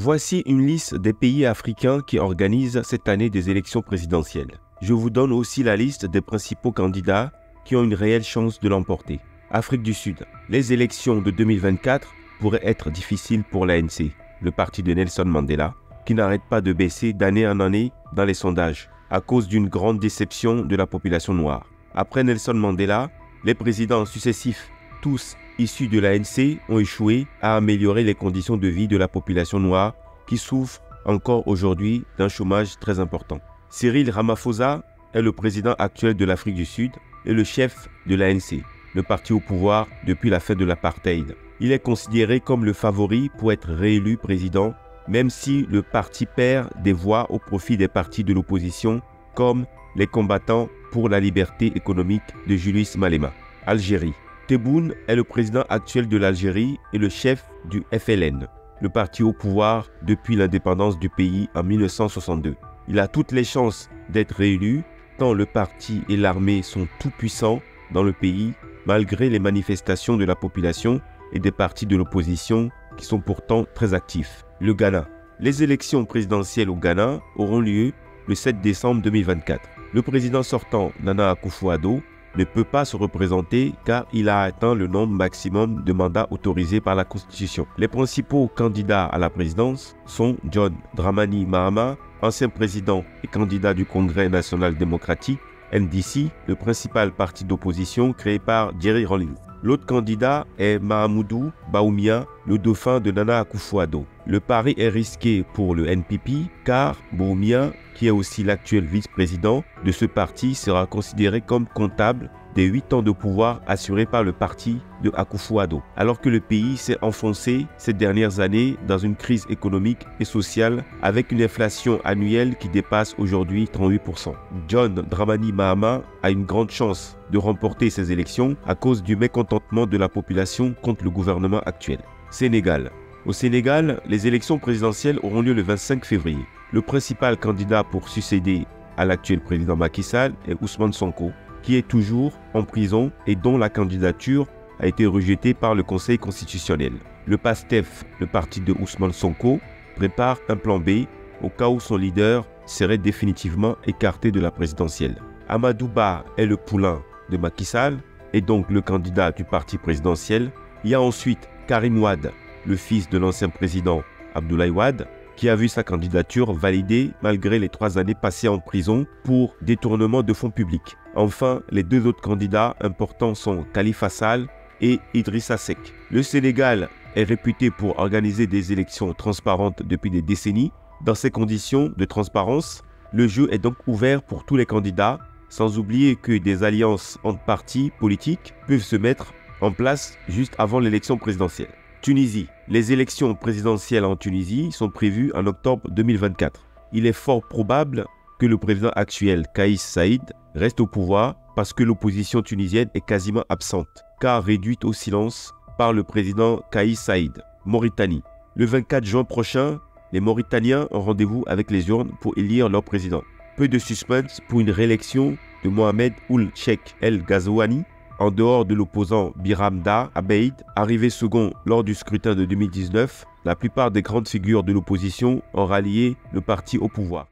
Voici une liste des pays africains qui organisent cette année des élections présidentielles. Je vous donne aussi la liste des principaux candidats qui ont une réelle chance de l'emporter. Afrique du Sud. Les élections de 2024 pourraient être difficiles pour l'ANC, le parti de Nelson Mandela, qui n'arrête pas de baisser d'année en année dans les sondages, à cause d'une grande déception de la population noire. Après Nelson Mandela, les présidents successifs, tous issus de l'ANC, ont échoué à améliorer les conditions de vie de la population noire qui souffre encore aujourd'hui d'un chômage très important. Cyril Ramaphosa est le président actuel de l'Afrique du Sud et le chef de l'ANC, le parti au pouvoir depuis la fin de l'apartheid. Il est considéré comme le favori pour être réélu président, même si le parti perd des voix au profit des partis de l'opposition comme les combattants pour la liberté économique de Julius Malema. Algérie. Tebboune est le président actuel de l'Algérie et le chef du FLN, le parti au pouvoir depuis l'indépendance du pays en 1962. Il a toutes les chances d'être réélu, tant le parti et l'armée sont tout puissants dans le pays, malgré les manifestations de la population et des partis de l'opposition qui sont pourtant très actifs. Le Ghana. Les élections présidentielles au Ghana auront lieu le 7 décembre 2024. Le président sortant, Nana Akufo-Addo, ne peut pas se représenter car il a atteint le nombre maximum de mandats autorisés par la Constitution. Les principaux candidats à la présidence sont John Dramani Mahama, ancien président et candidat du Congrès national démocratique, NDC, le principal parti d'opposition créé par Jerry Rawlings. L'autre candidat est Mahamudu Bawumia, le dauphin de Nana Akufo-Addo. Le pari est risqué pour le NPP car Bawumia, qui est aussi l'actuel vice-président de ce parti, sera considéré comme comptable des 8 ans de pouvoir assurés par le parti de Akufo-Addo, alors que le pays s'est enfoncé ces dernières années dans une crise économique et sociale avec une inflation annuelle qui dépasse aujourd'hui 38%. John Dramani Mahama a une grande chance de remporter ces élections à cause du mécontentement de la population contre le gouvernement actuel. Sénégal. Au Sénégal, les élections présidentielles auront lieu le 25 février. Le principal candidat pour succéder à l'actuel président Macky Sall est Ousmane Sonko, qui est toujours en prison et dont la candidature a été rejetée par le Conseil constitutionnel. Le PASTEF, le parti de Ousmane Sonko, prépare un plan B au cas où son leader serait définitivement écarté de la présidentielle. Amadou Ba est le poulain de Macky Sall et donc le candidat du parti présidentiel. Il y a ensuite Karim Wade, le fils de l'ancien président Abdoulaye Wade, qui a vu sa candidature validée malgré les 3 années passées en prison pour détournement de fonds publics. Enfin, les 2 autres candidats importants sont Khalifa Sall et Idrissa Seck. Le Sénégal est réputé pour organiser des élections transparentes depuis des décennies. Dans ces conditions de transparence, le jeu est donc ouvert pour tous les candidats, sans oublier que des alliances entre partis politiques peuvent se mettre en place juste avant l'élection présidentielle. Tunisie. Les élections présidentielles en Tunisie sont prévues en octobre 2024. Il est fort probable que le président actuel, Kais Saïed, reste au pouvoir parce que l'opposition tunisienne est quasiment absente, car réduite au silence par le président Kais Saïed. Mauritanie. Le 24 juin prochain, les Mauritaniens ont rendez-vous avec les urnes pour élire leur président. Peu de suspense pour une réélection de Mohamed Ould Cheikh El Ghazouani, en dehors de l'opposant Biramda Abeid, arrivé second lors du scrutin de 2019, la plupart des grandes figures de l'opposition ont rallié le parti au pouvoir.